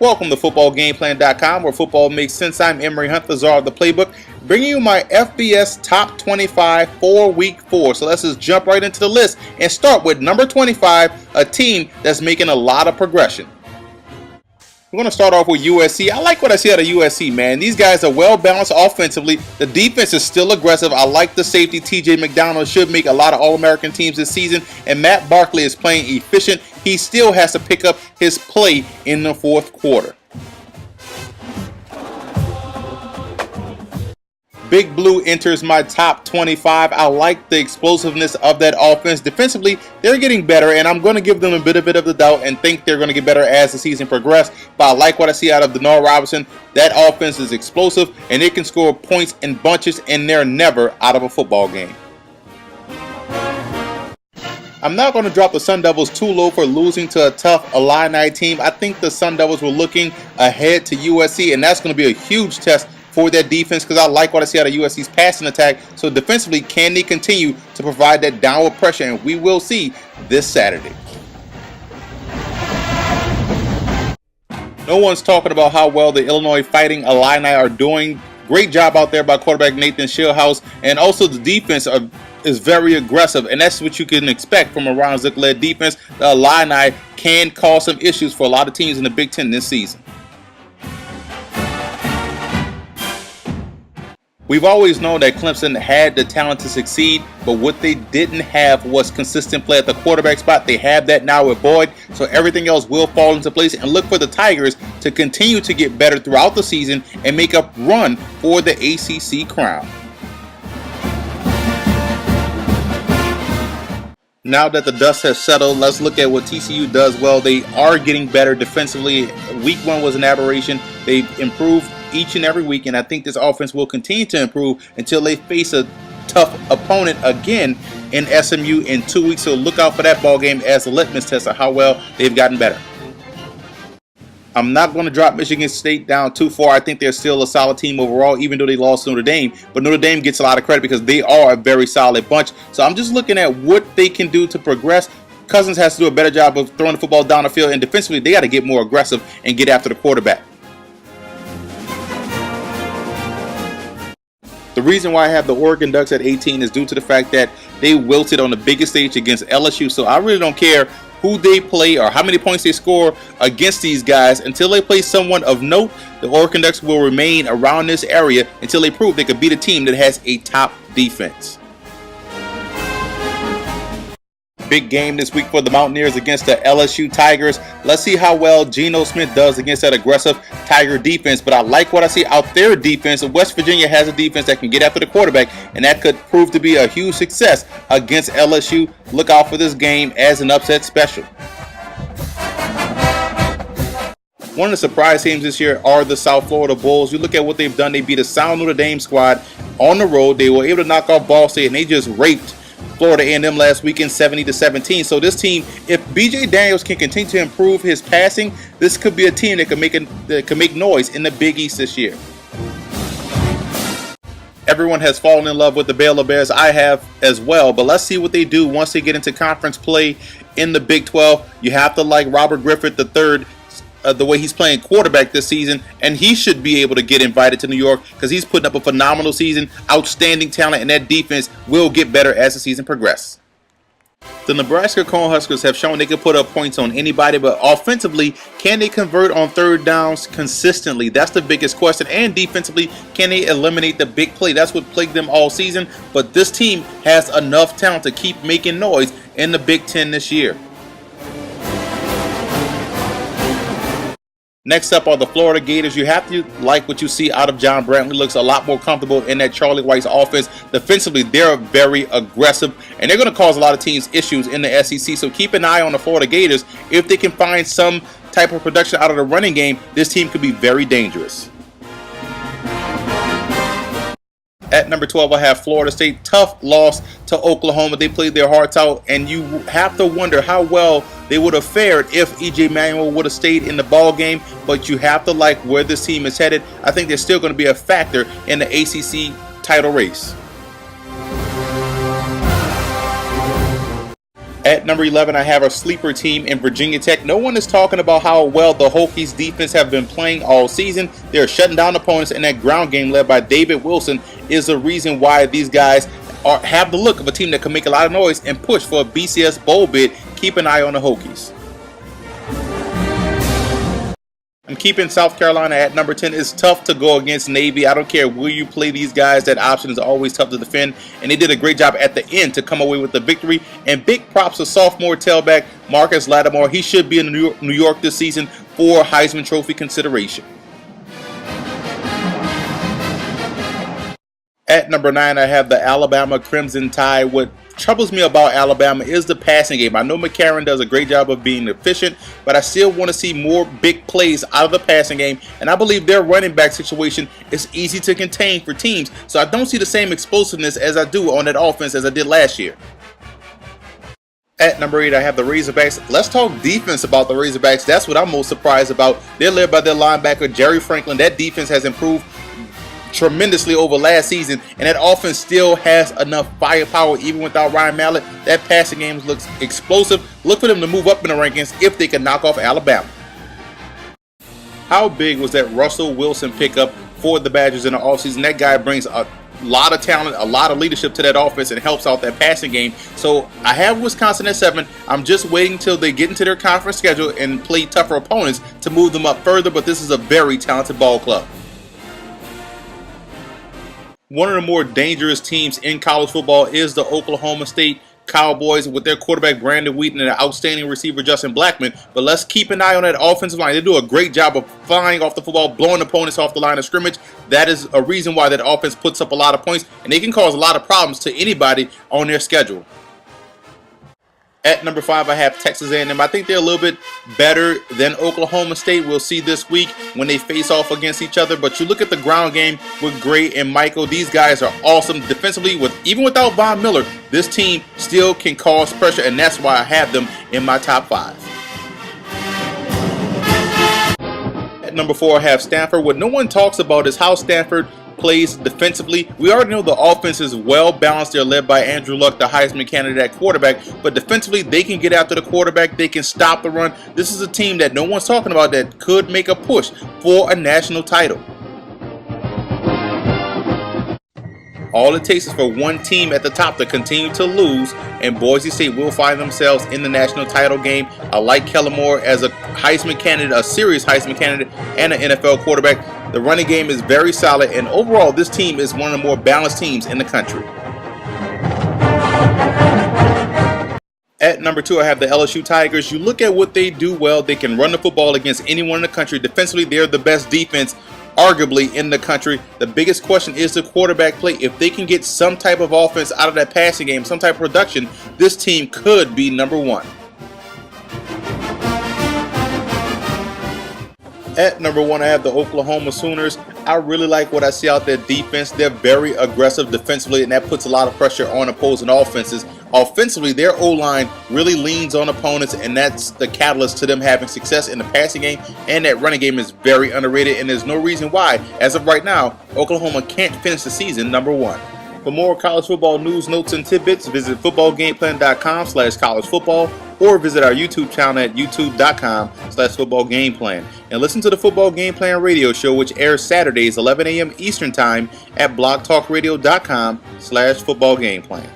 Welcome to footballgameplan.com, where football makes sense. I'm Emory Hunt, the czar of the playbook, bringing you my FBS top 25 for week 4. So let's just jump right into the list and start with number 25, a team that's making a lot of progression. We're going to start off with USC. I like what I see out of USC, man. These guys are well balanced offensively. The defense is still aggressive. I like the safety. TJ McDonald should make a lot of All-American teams this season. And Matt Barkley is playing efficient. He still has to pick up his play in the fourth quarter. Big Blue enters my top 25. I like the explosiveness of that offense. Defensively, they're getting better, and I'm going to give them a bit of the doubt and think they're going to get better as the season progresses. But I like what I see out of Denard Robinson. That offense is explosive, and it can score points in bunches, and they're never out of a football game. I'm not going to drop the Sun Devils too low for losing to a tough Illini team. I think the Sun Devils were looking ahead to USC, and that's going to be a huge test for that defense, because I like what I see out of USC's passing attack. So defensively, can they continue to provide that downward pressure? And we will see this Saturday. No one's talking about how well the Illinois Fighting Illini are doing. Great job out there by quarterback Nathan Shieldhouse, and also the defense is very aggressive, and that's what you can expect from a Ron Zook-led defense. The Illini can cause some issues for a lot of teams in the Big Ten this season. We've always known that Clemson had the talent to succeed, but what they didn't have was consistent play at the quarterback spot. They have that now with Boyd, so everything else will fall into place. And look for the Tigers to continue to get better throughout the season and make a run for the ACC crown. Now that the dust has settled, let's look at what TCU does well. They are getting better defensively. Week 1 was an aberration. They've improved each and every week, and I think this offense will continue to improve until they face a tough opponent again in SMU in 2 weeks. So look out for that ball game as a litmus test of how well they've gotten better. I'm not going to drop Michigan State down too far. I think they're still a solid team overall, even though they lost to Notre Dame. But Notre Dame gets a lot of credit because they are a very solid bunch. So I'm just looking at what they can do to progress. Cousins has to do a better job of throwing the football down the field, and defensively, they got to get more aggressive and get after the quarterback. The reason why I have the Oregon Ducks at 18 is due to the fact that they wilted on the biggest stage against LSU. So I really don't care who they play or how many points they score against these guys. Until they play someone of note, the Oregon Ducks will remain around this area until they prove they could beat a team that has a top defense. Big game this week for the Mountaineers against the LSU Tigers. Let's see how well Geno Smith does against that aggressive Tiger defense. But I like what I see out their defense. West Virginia has a defense that can get after the quarterback, and that could prove to be a huge success against LSU. Look out for this game as an upset special. One of the surprise teams this year are the South Florida Bulls. You look at what they've done. They beat a sound Notre Dame squad on the road. They were able to knock off Ball State, and they just raped Florida A&M last weekend 70-17. So this team, if BJ Daniels can continue to improve his passing, this could be a team that can make noise in the Big East this year. Everyone has fallen in love with the Baylor Bears. I have as well. But let's see what they do once they get into conference play in the Big 12. You have to like Robert Griffith III, the way he's playing quarterback this season, and he should be able to get invited to New York because he's putting up a phenomenal season, outstanding talent, and that defense will get better as the season progresses. The Nebraska Cornhuskers have shown they can put up points on anybody, but offensively, can they convert on third downs consistently? That's the biggest question. And defensively, can they eliminate the big play? That's what plagued them all season, but this team has enough talent to keep making noise in the Big Ten this year. Next up are the Florida Gators. You have to like what you see out of John Brantley. Looks a lot more comfortable in that Charlie White's offense. Defensively, they're very aggressive, and they're going to cause a lot of teams issues in the SEC. So keep an eye on the Florida Gators. If they can find some type of production out of the running game, this team could be very dangerous. At number 12, I have Florida State. Tough loss to Oklahoma. They played their hearts out, and you have to wonder how well they would have fared if E.J. Manuel would have stayed in the ball game. But you have to like where this team is headed. I think they're still going to be a factor in the ACC title race. At number 11, I have a sleeper team in Virginia Tech. No one is talking about how well the Hokies defense have been playing all season. They're shutting down opponents, and that ground game led by David Wilson is the reason why these guys have the look of a team that can make a lot of noise and push for a BCS bowl bid. Keep an eye on the Hokies. I'm keeping South Carolina at number 10. It's tough to go against Navy. I don't care where you play these guys. That option is always tough to defend. And they did a great job at the end to come away with the victory. And big props to sophomore tailback Marcus Lattimore. He should be in New York this season for Heisman Trophy consideration. At number 9, I have the Alabama Crimson Tide. What troubles me about Alabama is the passing game. I know McCarron does a great job of being efficient, but I still want to see more big plays out of the passing game, and I believe their running back situation is easy to contain for teams, so I don't see the same explosiveness as I do on that offense as I did last year. At number 8, I have the Razorbacks. Let's talk defense about the Razorbacks. That's what I'm most surprised about. They're led by their linebacker, Jerry Franklin. That defense has improved tremendously over last season, and that offense still has enough firepower even without Ryan Mallett. That passing game looks explosive. Look for them to move up in the rankings if they can knock off Alabama. How big was that Russell Wilson pickup for the Badgers in the offseason? That guy brings a lot of talent, a lot of leadership to that offense, and helps out that passing game. So I have Wisconsin at 7. I'm just waiting till they get into their conference schedule and play tougher opponents to move them up further, but this is a very talented ball club. One of the more dangerous teams in college football is the Oklahoma State Cowboys with their quarterback Brandon Wheaton and their outstanding receiver Justin Blackmon. But let's keep an eye on that offensive line. They do a great job of flying off the football, blowing opponents off the line of scrimmage. That is a reason why that offense puts up a lot of points, and they can cause a lot of problems to anybody on their schedule. At number 5, I have Texas A&M. I think they're a little bit better than Oklahoma State. We'll see this week when they face off against each other. But you look at the ground game with Gray and Michael. These guys are awesome defensively. Even without Von Miller, this team still can cause pressure, and that's why I have them in my top 5. At number 4, I have Stanford. What no one talks about is how Stanford plays defensively. We already know the offense is well balanced. They're led by Andrew Luck, the Heisman candidate at quarterback, but defensively they can get after the quarterback. They can stop the run. This is a team that no one's talking about that could make a push for a national title. All it takes is for one team at the top to continue to lose, and Boise State will find themselves in the national title game. I like Kellen Moore as a Heisman candidate, a serious Heisman candidate, and an NFL quarterback. The running game is very solid, and overall, this team is one of the more balanced teams in the country. At number 2, I have the LSU Tigers. You look at what they do well. They can run the football against anyone in the country. Defensively, they're the best defense arguably in the country. The biggest question is the quarterback play. If they can get some type of offense out of that passing game, some type of production, this team could be number 1. At number 1, I have the Oklahoma Sooners. I really like what I see out there defense. They're very aggressive defensively, and that puts a lot of pressure on opposing offenses. Offensively, their O-line really leans on opponents, and that's the catalyst to them having success in the passing game, and that running game is very underrated, and there's no reason why, as of right now, Oklahoma can't finish the season number 1. For more college football news, notes, and tidbits, visit footballgameplan.com/collegefootball or visit our YouTube channel at youtube.com/footballgameplan. And listen to the Football Game Plan radio show, which airs Saturdays 11 a.m. Eastern Time at blogtalkradio.com/footballgameplan.